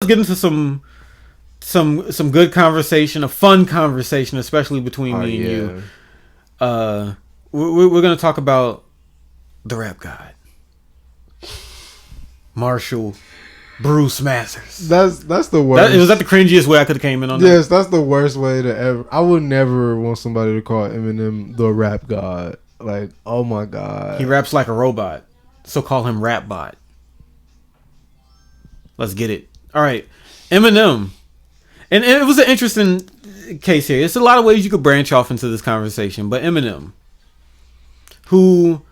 get into some good conversation, a fun conversation, especially between me and you. We're gonna talk about the rap god, Marshall Bruce Masters. That's the worst. Was that the cringiest way I could have came in on that? Yes, that's the worst way to ever. I would never want somebody to call Eminem the rap god. Like, oh my god, he raps like a robot, so call him Rap Bot. Let's get it. All right, Eminem, and it was an interesting case here. It's a lot of ways you could branch off into this conversation, but Eminem, who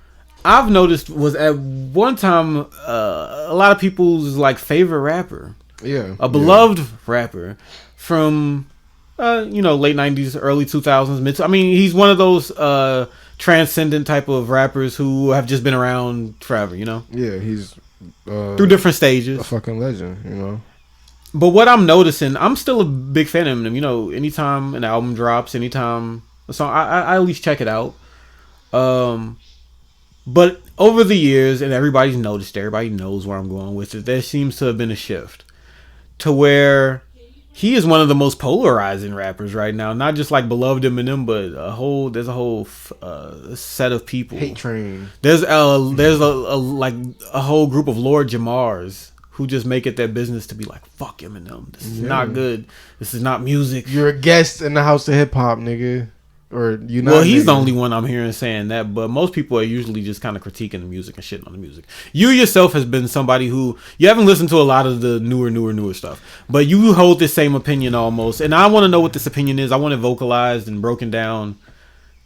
I've noticed was at one time a lot of people's like favorite rapper. Yeah. A beloved rapper from late 90s, early 2000s, I mean, he's one of those transcendent type of rappers who have just been around forever, Yeah, he's through different stages. A fucking legend, But what I'm noticing, I'm still a big fan of Eminem. Anytime an album drops, anytime a song, I at least check it out. But over the years, and everybody knows where I'm going with it, there seems to have been a shift to where he is one of the most polarizing rappers right now. Not just like beloved Eminem, but there's a whole set of people. Hate train. There's a whole group of Lord Jamars who just make it their business to be like, fuck Eminem. This is not good. This is not music. You're a guest in the house of hip hop, nigga. Or you know. Well, he's the only one I'm hearing saying that, but most people are usually just kind of critiquing the music and shitting on the music. You yourself has been somebody who you haven't listened to a lot of the newer stuff, but you hold the same opinion almost, and I want to know what this opinion is. I want it vocalized and broken down,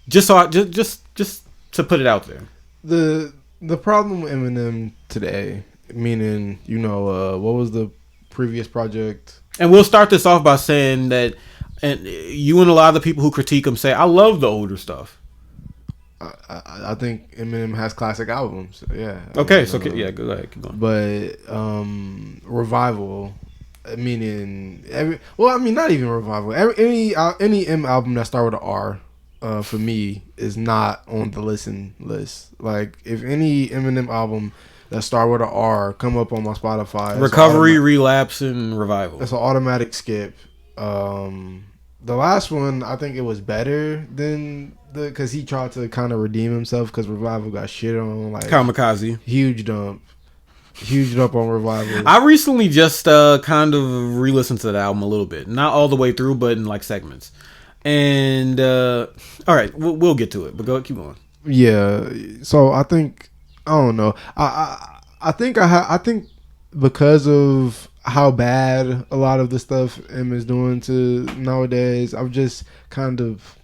just to put it out there. The problem with Eminem today, meaning what was the previous project? And we'll start this off by saying that. And you and a lot of the people who critique him say, I love the older stuff. I think Eminem has classic albums. Yeah. Okay, go ahead, keep going. But Revival, meaning not even Revival. Any M album that start with an R, for me, is not on the listen list. Like, if any Eminem album that start with an R come up on my Spotify, Recovery, Relapse, and Revival. It's an automatic skip. The last one, I think it was better than because he tried to kind of redeem himself because Revival got shit on, like Kamikaze. Huge dump on Revival. I recently just kind of re-listened to that album a little bit, not all the way through, but in like segments. And all right, we'll get to it, but keep going. Yeah, so I think I don't know. I think because of how bad a lot of the stuff M is doing to nowadays, I'm just kind of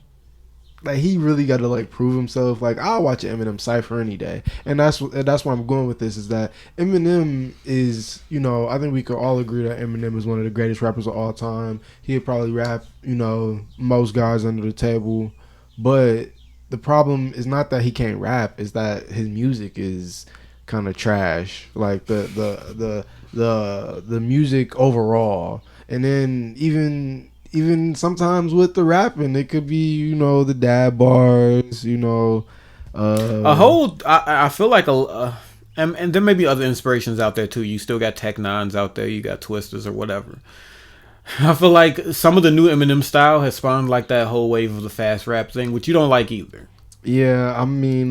like, he really got to like prove himself. Like, I'll watch an Eminem cypher any day, and that's where I'm going with this, is that Eminem is, I think we could all agree that Eminem is one of the greatest rappers of all time. He'd probably rap most guys under the table, but the problem is not that he can't rap, is that his music is kind of trash. Like the music overall, and then even sometimes with the rapping, it could be the dab bars, a whole. I feel like and there may be other inspirations out there too. You still got Tech Nines out there. You got Twisters or whatever. I feel like some of the new Eminem style has spawned like that whole wave of the fast rap thing, which you don't like either. Yeah, I mean.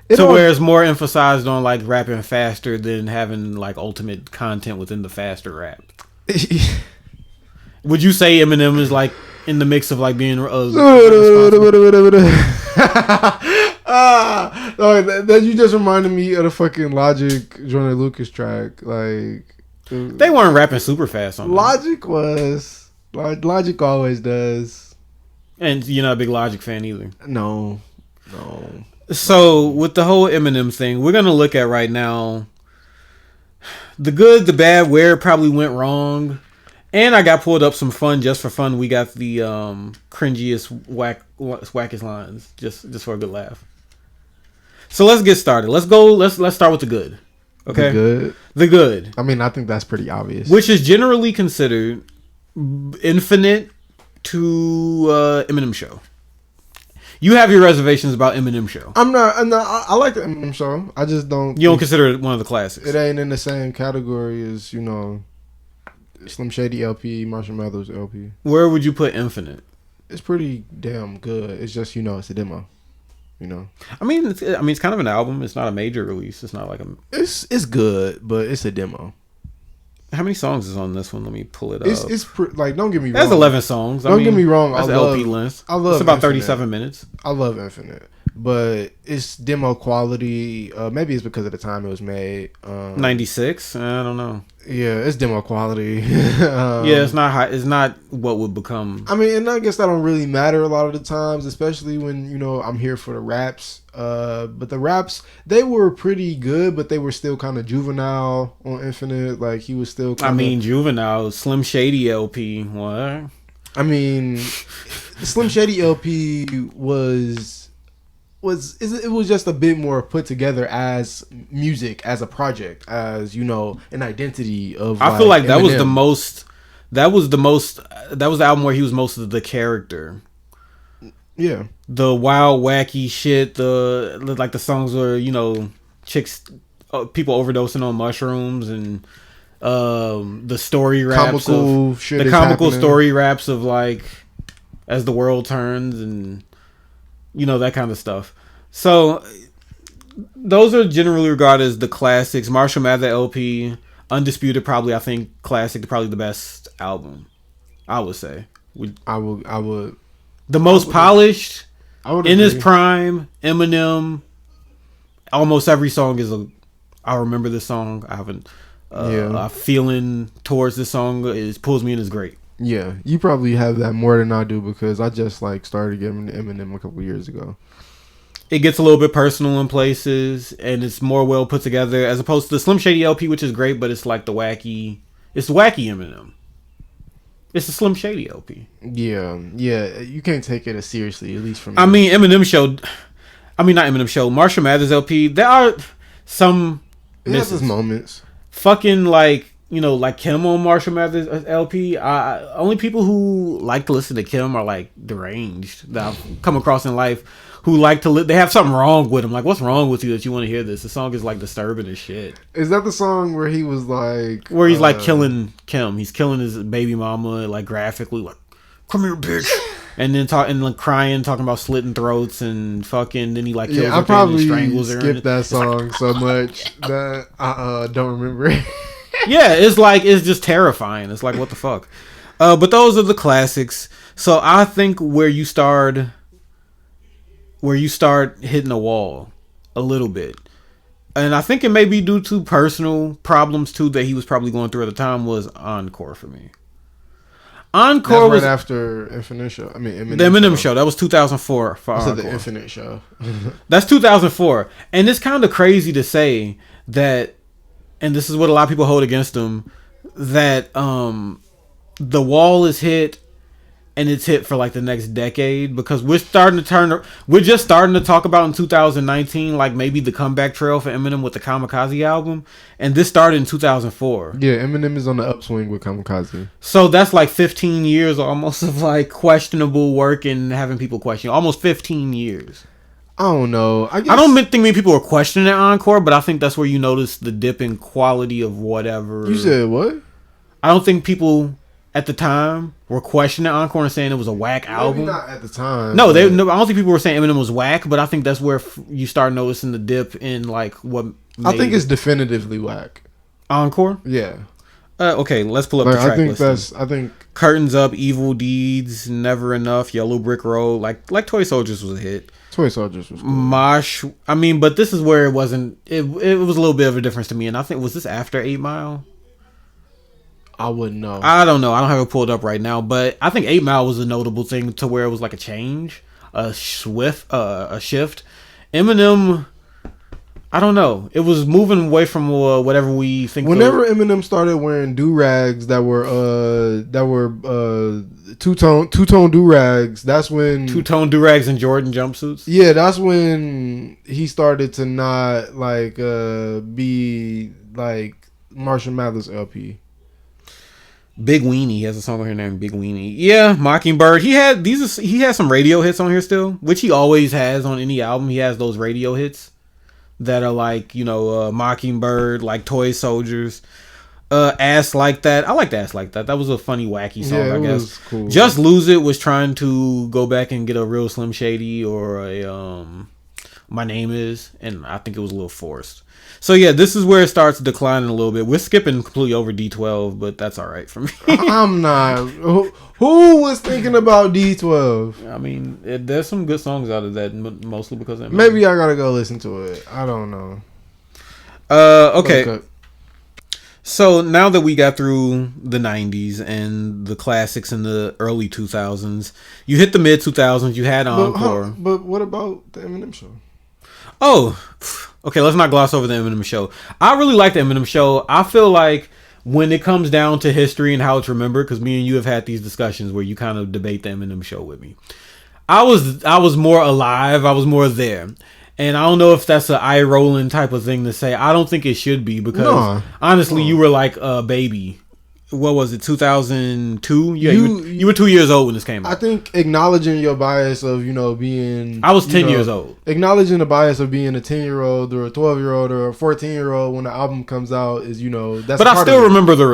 Where it's more emphasized on like rapping faster than having like ultimate content within the faster rap. Would you say Eminem is like in the mix of like being that you just reminded me of the fucking Logic Joyner Lucas track. Like, they weren't rapping super fast on Logic that. Logic always does. And you're not a big Logic fan either. No. So with the whole Eminem thing, we're gonna look at right now the good, the bad, where it probably went wrong. And I got pulled up some fun just for fun. We got the cringiest, wackest lines just for a good laugh. So let's get started. Let's go. Let's start with the good. Okay. The good. I mean, I think that's pretty obvious. Which is generally considered infinite to Eminem Show. You have your reservations about Eminem Show. I'm not. I like the Eminem Show. I just don't. You don't consider it one of the classics. It ain't in the same category as Slim Shady LP, Marshall Mathers LP. Where would you put Infinite? It's pretty damn good. It's just it's a demo. I mean, it's kind of an album. It's not a major release. It's not like a. It's good, but it's a demo. How many songs is on this one? Let me pull it up. Like, don't get me wrong. That's 11 songs. Don't get me wrong. That's LP length. I love. It's about Infinite. 37 minutes. I love Infinite, but it's demo quality. Maybe it's because of the time it was made. 96. I don't know. Yeah, it's demo quality. Yeah, it's not high. It's not what would become. I mean, and I guess that don't really matter a lot of the times, especially when I'm here for the raps. But the raps, they were pretty good, but they were still kind of juvenile on Infinite. Like, he was still juvenile. Slim Shady LP. What? I mean, Slim Shady LP was just a bit more put together as music, as a project, as an identity of. I feel like that Eminem. was the most. That was the album where he was most of the character. Yeah, the wild, wacky shit. The songs where chicks, people overdosing on mushrooms, and the story raps, comical story raps of like as the world turns, and that kind of stuff. So those are generally regarded as the classics. Marshall Mathers LP, Undisputed, probably I think classic, probably the best album. I would say. I would. The most polished, in agree. his prime, Eminem. Almost every song is I remember this song. I haven't. A feeling towards this song pulls me in is great. Yeah, you probably have that more than I do because I just started getting Eminem a couple years ago. It gets a little bit personal in places, and it's more well put together as opposed to the Slim Shady LP, which is great, but it's like the wacky Eminem. It's the Slim Shady LP. Yeah, you can't take it as seriously, at least from me. I mean, not Eminem Show. Marshall Mathers LP. There are some. It has its moments. Fucking like Kim on Marshall Mathers LP. Only people who like to listen to Kim are like deranged that I've come across in life. Who like to they have something wrong with them. Like, what's wrong with you that you want to hear this? The song is like disturbing as shit. Is that the song where he was like, where he's like killing Kim? He's killing his baby mama, like graphically, like, come here, bitch, and then crying, talking about slitting throats and fucking. Then he like kills her, I probably and strangles her. Skipped that song so much that I don't remember it. Yeah, it's just terrifying. It's like, what the fuck. But those are the classics. So I think where you start hitting a wall a little bit, and I think it may be due to personal problems too that he was probably going through at the time, was Encore for me. Encore was right after Infinite Show. I mean, the Eminem show. That was 2004 for Encore. The Infinite Show. That's 2004, and it's kind of crazy to say that, and this is what a lot of people hold against him, that the wall is hit. And it's hit for like the next decade because we're just starting to talk about in 2019 like maybe the comeback trail for Eminem with the Kamikaze album, and this started in 2004. Yeah, Eminem is on the upswing with Kamikaze. So that's like 15 years almost of like questionable work and having people question. Almost 15 years. I don't know. I don't think many people were questioning Encore, but I think that's where you notice the dip in quality of whatever. You said what? I don't think people at the time were questioning Encore and saying it was a whack album. Maybe not at the time. No, I don't think people were saying Eminem was whack, but I think that's where you start noticing the dip in like what. I think it's definitively whack. Encore. Yeah. Okay, let's pull up the track list. I think Curtains Up, Evil Deeds, Never Enough, Yellow Brick Road, like Toy Soldiers was a hit. Toy Soldiers was cool. Mosh. I mean, but this is where it wasn't. It was a little bit of a difference to me, and I think was this after 8 Mile. I wouldn't know. I don't know. I don't have it pulled up right now, but I think 8 Mile was a notable thing to where it was like a change, a shift. Eminem, I don't know. It was moving away from whatever we think. Whenever Eminem started wearing do-rags that were two-tone do-rags, that's when two-tone do-rags and Jordan jumpsuits. Yeah, that's when he started to not be like Marshall Mathers LP. Big Weenie. He has a song on here named Big Weenie. Yeah, Mockingbird. He has some radio hits on here still, which he always has on any album. He has those radio hits that are like, Mockingbird, like Toy Soldiers. Ass Like That. I liked Ass Like That. That was a funny, wacky song, Yeah, I it guess. was cool. Just Lose It was trying to go back and get a real Slim Shady or a My Name Is, and I think it was a little forced. So yeah, this is where it starts declining a little bit. We're skipping completely over D12, but that's all right for me. I'm not. Who was thinking about D12? I mean, there's some good songs out of that, mostly because of Maybe I gotta go listen to it. I don't know. Okay. So now that we got through the 90s and the classics in the early 2000s, you hit the mid 2000s, you had Encore. But what about the Eminem show? Oh, okay, let's not gloss over the Eminem show. I really like the Eminem show. I feel like when it comes down to history and how it's remembered, because me and you have had these discussions where you kind of debate the Eminem show with me. I was more alive. I was more there. And I don't know if that's an eye rolling type of thing to say. I don't think it should be because honestly, you were like a baby. What was it, 2002? Yeah, you were 2 years old when this came out. I think acknowledging your bias of, being... I was 10 years old. Acknowledging the bias of being a 10-year-old or a 12-year-old or a 14-year-old when the album comes out is, that's... But I still remember the